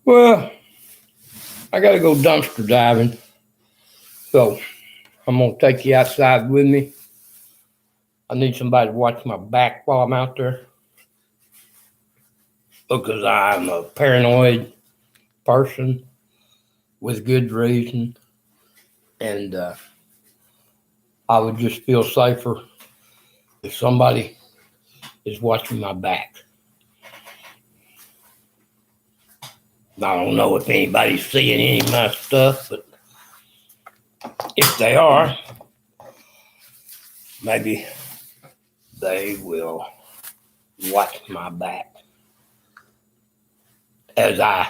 Well, I got to go dumpster diving, so I'm gonna take you outside with me. I need somebody to watch my back while I'm out there because I'm a paranoid person with good reason, and I would just feel safer if somebody is watching my back. I don't know if anybody's seeing any of my stuff, but if they are, maybe they will watch my back as I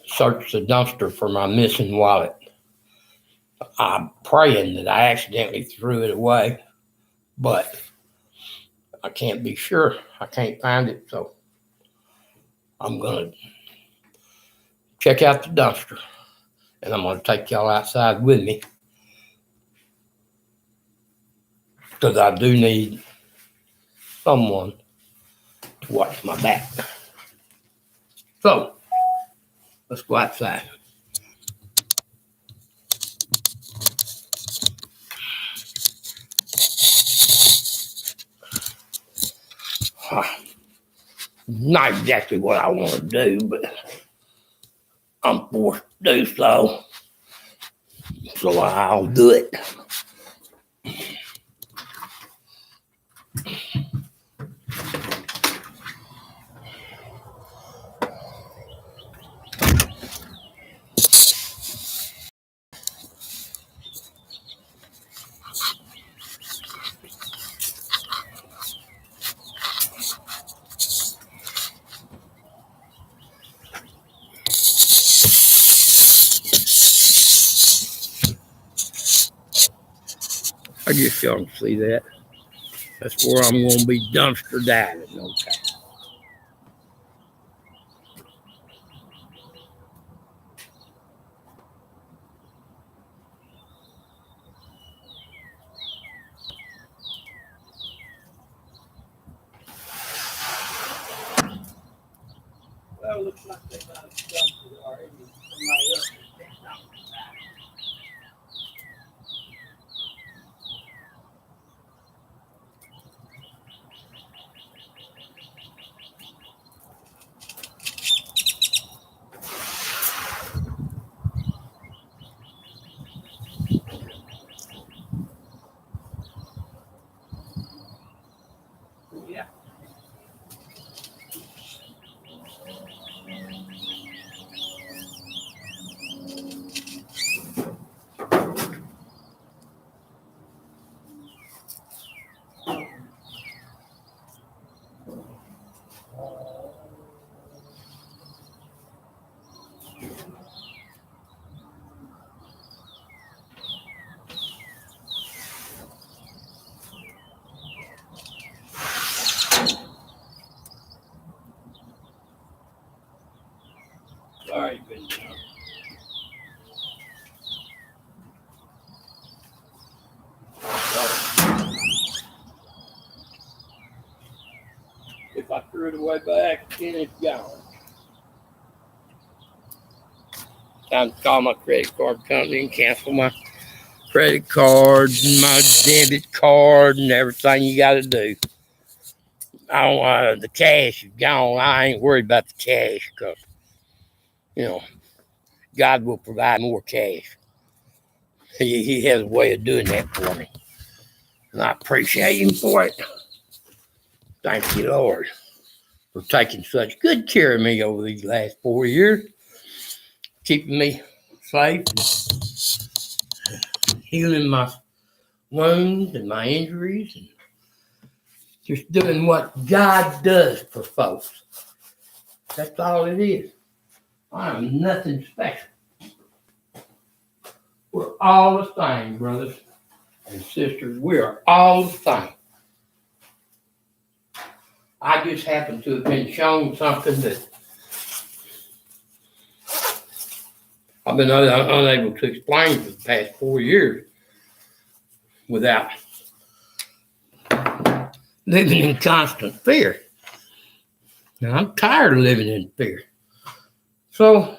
search the dumpster for my missing wallet. I'm praying that I accidentally threw it away, but I can't be sure. I can't find it, so I'm going to check out the dumpster and I'm going to take y'all outside with me because I do need someone to watch my back. So let's go outside. Not exactly what I want to do, but I'm forced to do so. So I'll do it. I guess y'all can see that. That's where I'm going to be dumpster diving. Okay. Well, it looks like they got a dumpster already. Somebody else has been dumpster diving. Yeah. Sorry, been down. If I threw it away back, then it's gone. Time to call my credit card company and cancel my credit card and my debit card and everything you got to do. I don't. The cash is gone. I ain't worried about the cash because you know God will provide more cash. He has a way of doing that for me, and I appreciate Him for it. Thank you, Lord, for taking such good care of me over these last 4 years, keeping me safe, and healing my wounds and my injuries, and just doing what God does for folks. That's all it is. I am nothing special. We're all the same, brothers and sisters. We are all the same. I just happen to have been shown something that I've been unable to explain for the past 4 years without living in constant fear. Now, I'm tired of living in fear. So,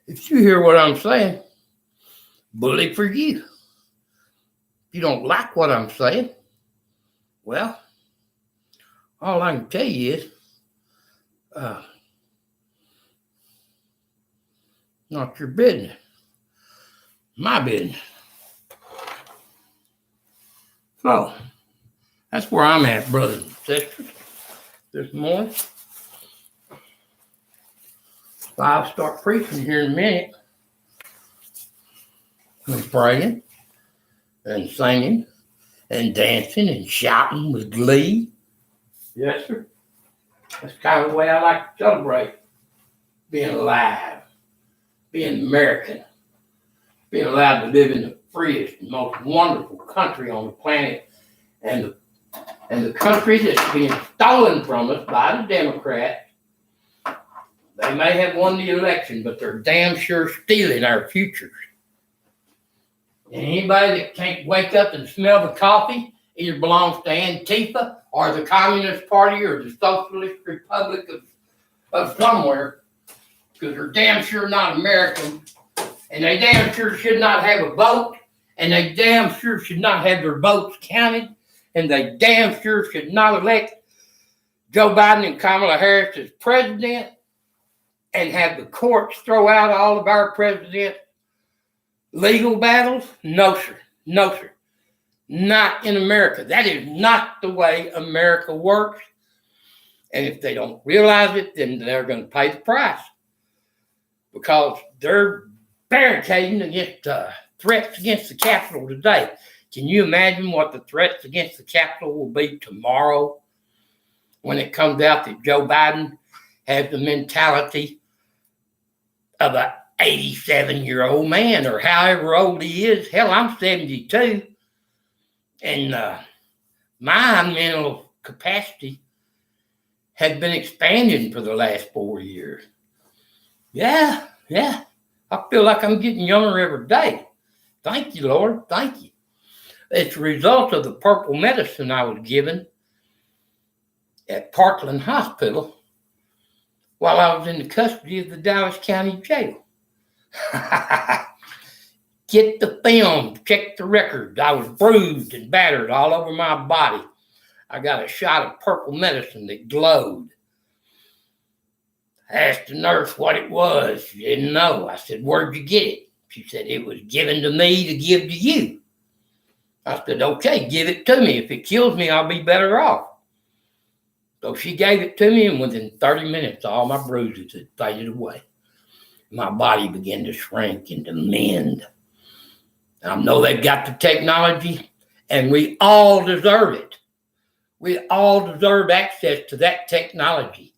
if you hear what I'm saying, bully for you. If you don't like what I'm saying, well, all I can tell you is, not your business. My business. So, that's where I'm at, brothers and sisters, this morning. So I'll start preaching here in a minute. And praying and singing and dancing and shouting with glee. Yes, sir. That's kind of the way I like to celebrate being alive, being American, being allowed to live in the freest and most wonderful country on the planet, and the country that's being stolen from us by the Democrats. They may have won the election, but they're damn sure stealing our futures. And anybody that can't wake up and smell the coffee either belongs to Antifa or the Communist Party or the Socialist Republic of somewhere, because they're damn sure not American, and they damn sure should not have a vote, and they damn sure should not have their votes counted, and they damn sure should not elect Joe Biden and Kamala Harris as president and have the courts throw out all of our president's legal battles? No, sir. No, sir. Not in America. That is not the way America works. And if they don't realize it, then they're going to pay the price, because they're barricading against threats against the Capitol today. Can you imagine what the threats against the Capitol will be tomorrow when it comes out that Joe Biden has the mentality of an 87-year-old man, or however old he is? Hell, I'm 72. And my mental capacity has been expanding for the last 4 years. Yeah. I feel like I'm getting younger every day. Thank you, Lord. Thank you. It's a result of the purple medicine I was given at Parkland Hospital while I was in the custody of the Dallas County Jail. Get the film, check the records. I was bruised and battered all over my body. I got a shot of purple medicine that glowed. I asked the nurse what it was. She didn't know. I said, "Where'd you get it?" She said, "It was given to me to give to you." I said, "Okay, give it to me. If it kills me, I'll be better off." So she gave it to me, and within 30 minutes, all my bruises had faded away. My body began to shrink and to mend. I know they've got the technology, and we all deserve it. We all deserve access to that technology,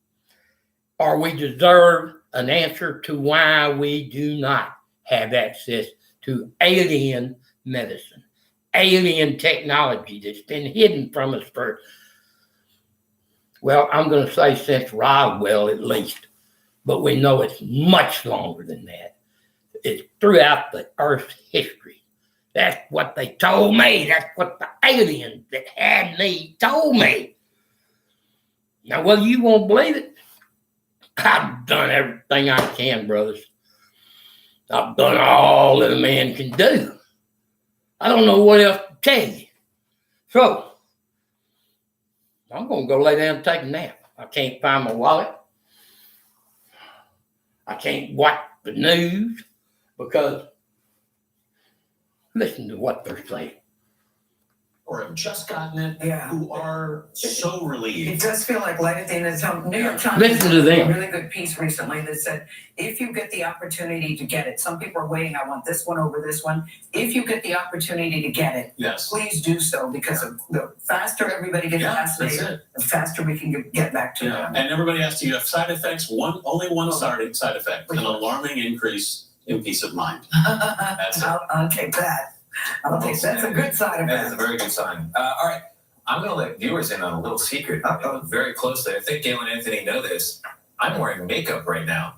or we deserve an answer to why we do not have access to alien medicine, alien technology that's been hidden from us for, well, I'm going to say since Roswell at least, but we know it's much longer than that. It's throughout the Earth's history. That's what they told me. That's what the aliens that had me told me. Now, whether you won't believe it, I've done everything I can, brothers. I've done all that a man can do. I don't know what else to tell you. So, I'm going to go lay down and take a nap. I can't find my wallet. I can't watch the news because listen to what they're saying. Or have just gotten it, who are so relieved. It does feel like light at the end of the tunnel. New York Times Listen to them. a really good piece recently that said, if you get the opportunity to get it, some people are waiting, I want this one over this one. If you get the opportunity to get it, Yes. please do so, because the faster everybody gets vaccinated, the faster we can get back to them. And everybody asks, do you have side effects? Only one side effect, an alarming increase in peace of mind. That's it. I'll take that. That's a good side of That is a it. very good sign. All right. I'm going to let viewers in on a little secret. Very closely. I think Gail and Anthony know this. I'm wearing makeup right now.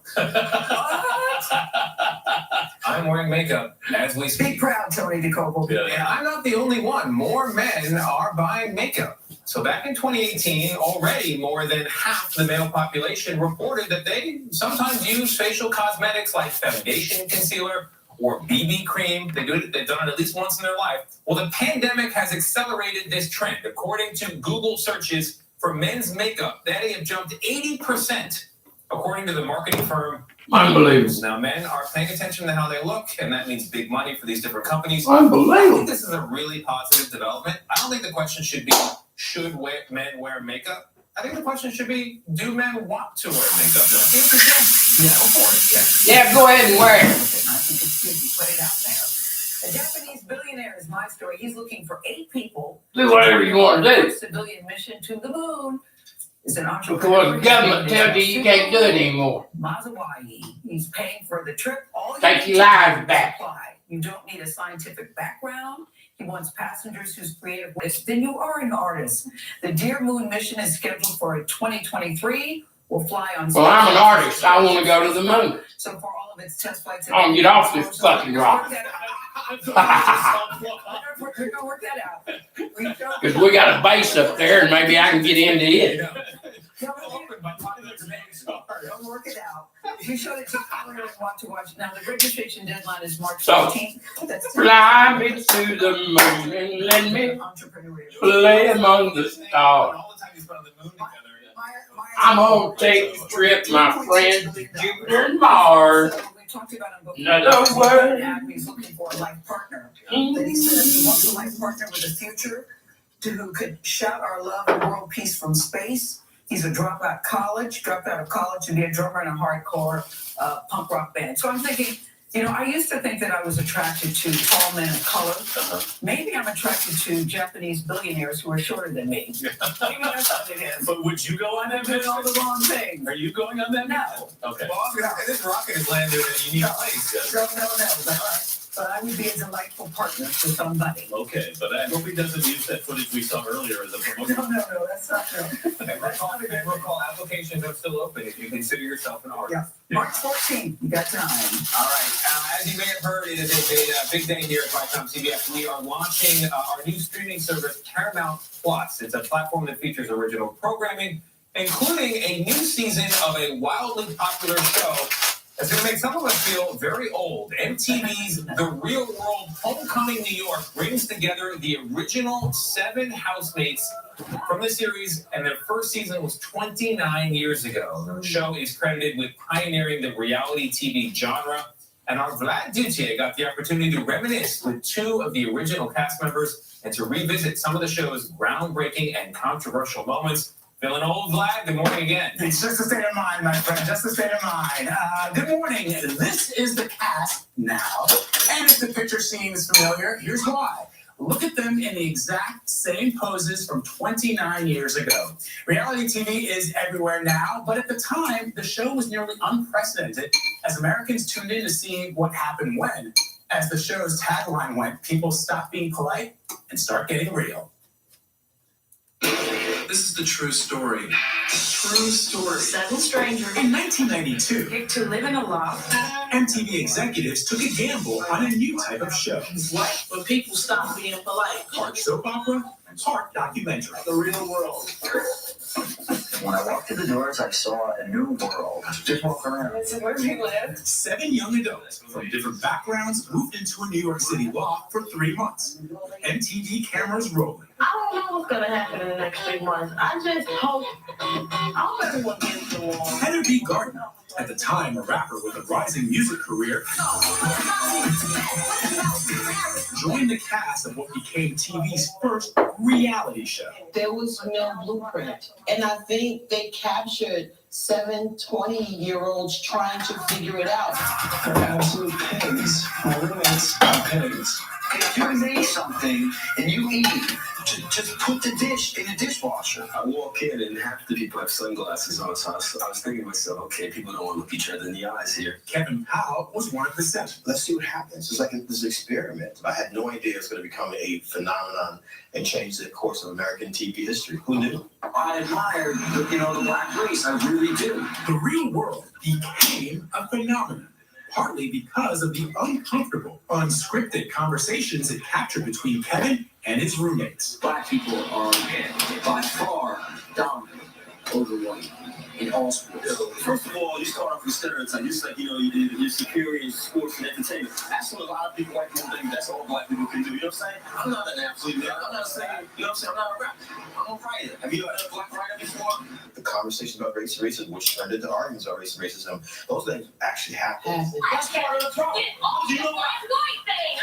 I'm wearing makeup as we Be speak. proud, Tony DeCoble. And I'm not the only one. More men are buying makeup. So back in 2018, already more than half the male population reported that they sometimes use facial cosmetics like foundation concealer or BB cream. They've done it at least once in their life. Well, the pandemic has accelerated this trend. According to Google searches for men's makeup, they have jumped 80%, according to the marketing firm. Unbelievable. Now, men are paying attention to how they look, and that means big money for these different companies. I Unbelievable. think this is a really positive development. I don't think the question should be, should men wear makeup? I think the question should be, do men want to wear makeup? The answer is yes. Yeah. Go for it. Yeah, go ahead and wear it. I think it's good you put it out there. A Japanese billionaire is my story. He's looking for 8 people. Do whatever you want to do. Civilian mission to the moon. Is an Because entrepreneur. the government tells you you can't do it anymore. Mazawahi. He's paying for the trip. All you Take need your to lives do is back. apply. You don't need a scientific background. He wants passengers whose creative ways. Then you are an artist. The Dear Moon mission is scheduled for 2023. We'll fly on. Well, I'm an artist. I want to go to the moon. So for all of its test flights, I'll get off this fucking rock. We're gonna work that out. Because we got a base up there and maybe I can get into it. Don't work it out. We showed it to everyone who want to watch. Now the registration deadline is March So, 15th. That's Fly me to the moon and let me entrepreneurial. play among the stars. All the time you spent on the moon together. I'm gonna take a trip, my friend, to Jupiter and Mars. So we talked about him before. In other words, He's looking for a life partner. That he said he wants a life partner with a future who could shout our love and world peace from space. He's a dropout of college to be a drummer in a hardcore punk rock band. So I'm thinking, I used to think that I was attracted to tall men of color. Maybe I'm attracted to Japanese billionaires who are shorter than me. Maybe that's what it is. But would you go on I'm that doing mission? all the wrong things. Are you going on that mission? No. Okay. Well, this rocket is landed in a unique place. No. But I would be a delightful partner for somebody. Okay, but I hope he doesn't use that footage we saw earlier as a promotion. No, that's not true. And recall, applications are still open if you consider yourself an artist. Yeah. March 14th, you got time. All right. As you may have heard, it is a big day here at Viacom CBS. We are launching our new streaming service, Paramount Plus. It's a platform that features original programming, including a new season of a wildly popular show that's going to make some of us feel very old. MTV's The Real World Homecoming New York brings together the original 7 housemates from the series, and their first season was 29 years ago. The show is credited with pioneering the reality TV genre, and our Vlad Dutier got the opportunity to reminisce with 2 of the original cast members and to revisit some of the show's groundbreaking and controversial moments. Feeling old, Vlad? Good morning again. It's just a state of mind, my friend, just a state of mind. Good morning. This is the cast now. And if the picture seems familiar, here's why. Look at them in the exact same poses from 29 years ago. Reality TV is everywhere now, but at the time, the show was nearly unprecedented as Americans tuned in to see what happened when. As the show's tagline went, people stop being polite and start getting real. This is the true story. True story. 7 strangers In 1992, picked to live in a loft. MTV executives took a gamble on a new type of show. What? When people stop being polite. Part soap opera, part documentary. The real world. When I walked through the doors, I saw a new world. Just walk around. This is where we live. 7 young adults from different backgrounds moved into a New York City loft for 3 months. MTV cameras rolling. I don't know what's gonna happen in the next 3 months. I just hope everyone gets along. Heather B. Gardner, at the time a rapper with a rising music career, joined the cast of what became TV's first reality show. There was no blueprint. And I think they captured 7 20-year-olds trying to figure it out. They're absolute pigs. My roommates are pigs. If you make something and you eat, just put the dish in the dishwasher. I walk in and half the people have sunglasses on, so I was thinking to myself, okay, people don't want to look each other in the eyes here. Kevin Powell was one of the 7. Let's see what happens. It's like this experiment. I had no idea it was going to become a phenomenon and change the course of American TV history. Who knew? I admire, the black race. I really do. The real world became a phenomenon. partly because of the uncomfortable, unscripted conversations it captured between Kevin and his roommates. Black people are by far dominant over white in all sports. First of all, you start off with stereotype. Just like, you're superior in sports and entertainment. That's what a lot of people, white people think that's all black people can do. You know what I'm saying? I'm not an athlete. I'm not saying, you know what I'm saying? I'm not a rapper. I'm a writer. Have you ever heard a black writer before? The conversation about race and racism, which turned into arguments about race and racism, those things actually happen. That's part of the problem. You know what?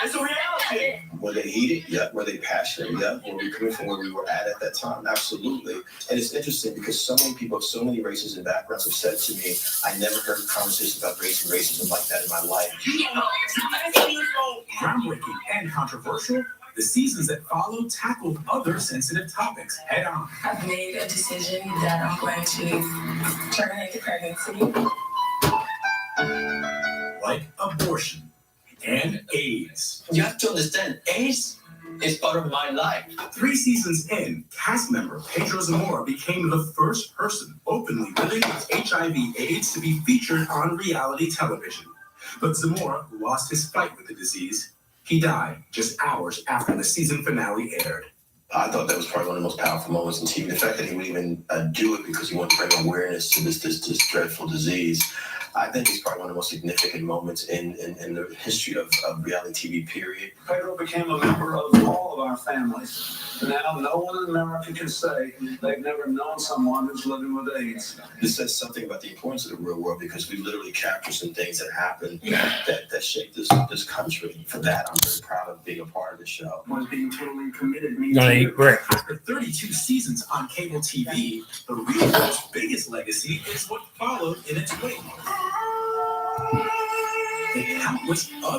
It's a reality. Were they heated? Yeah. Were they passionate? Yeah. Were we coming from where we were at that time? Absolutely. And it's interesting because so many people of so many races and backgrounds have said to me, I never heard a conversation about race and racism like that in my life. Groundbreaking and controversial, the seasons that followed tackled other sensitive topics head on. I've made a decision that I'm going to terminate the pregnancy. Like abortion and AIDS. You have to understand, AIDS is part of my life. 3 seasons in, cast member Pedro Zamora became the first person openly living with HIV/AIDS to be featured on reality television. But Zamora lost his fight with the disease. He died just hours after the season finale aired. I thought that was probably one of the most powerful moments in TV. The fact that he would even do it because he wanted to bring awareness to this dreadful disease. I think it's probably one of the most significant moments in the history of reality TV, period. Pedro became a member of all of our families. Now, no one in America can say they've never known someone who's living with AIDS. This says something about the importance of the real world because we literally capture some things that happened that shaped this country. For that, I'm very proud of being a part of the show. Was being totally committed. Gonna eat breakfast. After 32 seasons on cable TV, the real world's biggest legacy is what followed in its wake. The countless other